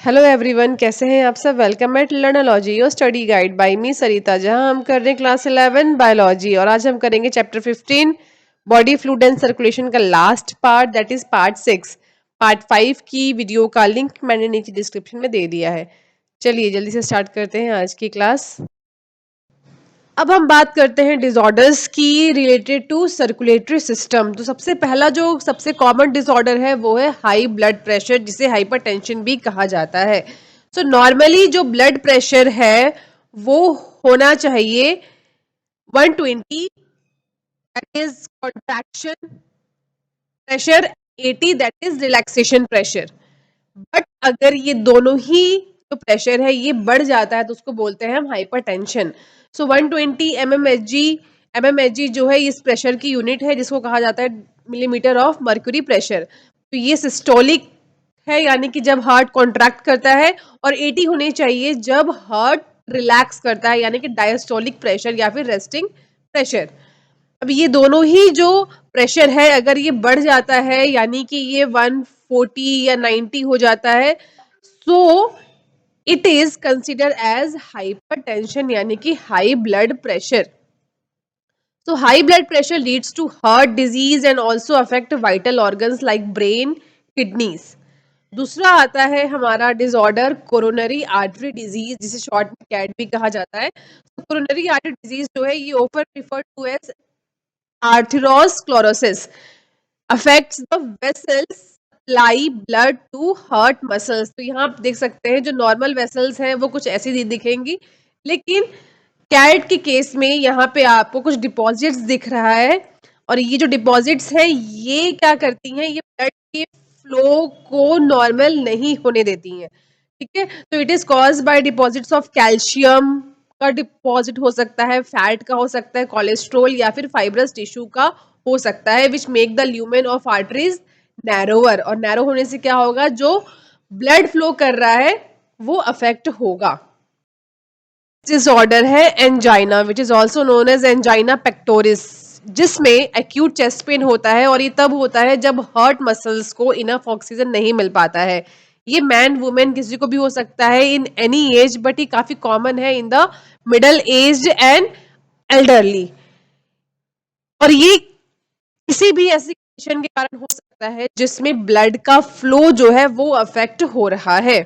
Hello everyone, कैसे हैं आप सब। Welcome at learnology your study guide by me Sarita, जहां हम कर रहे हैं क्लास 11 बायोलॉजी। और आज हम करेंगे chapter 15 body fluid and circulation का last part, that is part 6। Part 5 की वीडियो का लिंक मैंने नीचे डिस्क्रिप्शन में दे दिया है। चलिए जल्दी से स्टार्ट करते हैं आज की क्लास। अब हम बात करते हैं डिसऑर्डर्स की रिलेटेड टू सर्कुलेटरी सिस्टम। तो सबसे पहला जो सबसे कॉमन डिसऑर्डर है वो है हाई ब्लड प्रेशर, जिसे हाइपरटेंशन भी कहा जाता है। सो नॉर्मली जो ब्लड प्रेशर है वो होना चाहिए 120, that is contraction pressure, 80 that is relaxation pressure. But अगर ये दोनों ही जो प्रेशर है ये बढ़ जाता है तो उसको बोलते हैं हम हाइपरटेंशन। सो 120 एमएमएचजी जो है इस प्रेशर की यूनिट है, जिसको कहा जाता है मिलीमीटर ऑफ मर्क्यूरी प्रेशर। तो ये सिस्टोलिक है, यानी कि जब हार्ट कॉन्ट्रैक्ट करता है, और 80 होने चाहिए जब हार्ट रिलैक्स करता है, यानी कि डायस्टोलिक प्रेशर या फिर रेस्टिंग प्रेशर। अब ये दोनों ही जो प्रेशर है अगर ये बढ़ जाता है, यानी कि ये 140 या 90 हो जाता है, so it is consider as hypertension, यानी कि high blood pressure. So high blood pressure leads to heart disease and also affect vital organs like brain, kidneys. दूसरा आता है हमारा डिसऑर्डर कोरोनरी आर्टरी डिजीज, जिसे शॉर्ट में कैट भी कहा जाता है। कोरोनरी आर्टरी डिजीज जो है ये ऑफर referred to as atherosclerosis, affects the vessels supply blood to heart muscles। तो यहाँ आप देख सकते हैं जो नॉर्मल वेसल्स हैं वो कुछ ऐसी दिखेंगी, लेकिन कैरेट के केस में यहाँ पे आपको कुछ डिपॉजिट्स दिख रहा है, और ये जो डिपॉजिट्स हैं ये क्या करती हैं, ये ब्लड के फ्लो को नॉर्मल नहीं होने देती हैं। ठीक है, तो it is cause by deposits of calcium का डिपॉजिट हो सकता है, फैट का हो सकता है, कोलेस्ट्रोल या फिर फाइब्रस टिश्यू का हो सकता है, which make the lumen of arteries narrower. और नैरो होने से क्या होगा, जो ब्लड फ्लो कर रहा है वो अफेक्ट होगा। डिसऑर्डर है angina, which is also known as angina pectoris, जिसमें एक्यूट चेस्ट पेन होता है, और ये तब होता है जब हार्ट मसल्स को इनफ ऑक्सीजन नहीं मिल पाता है। ये मैन वुमेन किसी को भी हो सकता है इन एनी एज, बट ये काफी कॉमन है in the middle age and elderly. और ये किसी भी ऐसी कंडीशन के कारण हो सकता है जिसमें ब्लड का फ्लो जो है वो अफेक्ट हो रहा है।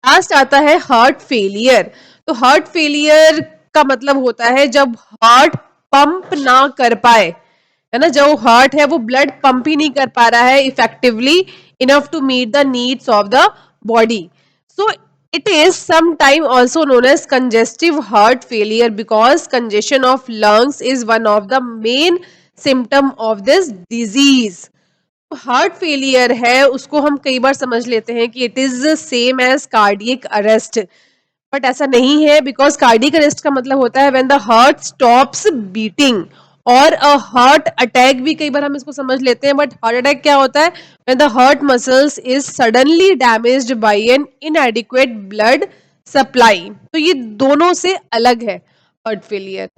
लास्ट आता है हार्ट फेलियर। तो हार्ट फेलियर का मतलब होता है जब हार्ट पंप ना कर पाए, है ना, जो हार्ट है वो ब्लड पंप ही नहीं कर पा रहा है effectively enough to meet the needs of the body. So it is sometime also known as congestive heart failure because congestion of lungs is one of the main symptom of this disease। Heart failure है उसको हम कई बार समझ लेते हैं कि it is same as cardiac arrest, but ऐसा नहीं है, बिकॉज कार्डियक अरेस्ट का मतलब होता है when the heart stops beating. और अ हार्ट अटैक भी कई बार हम इसको समझ लेते हैं, बट हार्ट अटैक क्या होता है, when the heart muscles is suddenly damaged by an inadequate blood supply. तो ये दोनों से अलग है हार्ट फेलियर।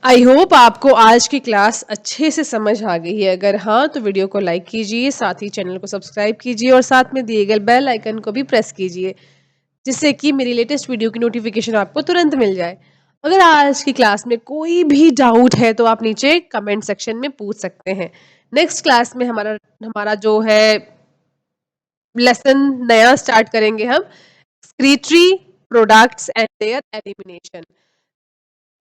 आई होप आपको आज की क्लास अच्छे से समझ आ गई है। अगर हाँ तो वीडियो को लाइक कीजिए, साथ ही चैनल को सब्सक्राइब कीजिए, और साथ में दिए गए बेल आइकन को भी प्रेस कीजिए, जिससे कि मेरी लेटेस्ट वीडियो की नोटिफिकेशन आपको तुरंत मिल जाए। अगर आज की क्लास में कोई भी डाउट है तो आप नीचे कमेंट सेक्शन में पूछ सकते हैं। नेक्स्ट क्लास में हमारा हमारा जो है लेसन नया स्टार्ट करेंगे हम, excretory products and there elimination.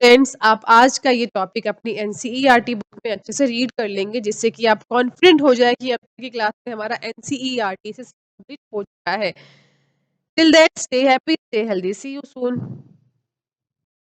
Friends, आप आज का ये टॉपिक अपनी एनसीईआरटी बुक में अच्छे से रीड कर लेंगे, जिससे कि आप कॉन्फिडेंट हो जाए कि अब की क्लास में हमारा एनसीईआरटी से कंप्लीट हो चुका है। Till then stay happy, stay healthy, see you soon.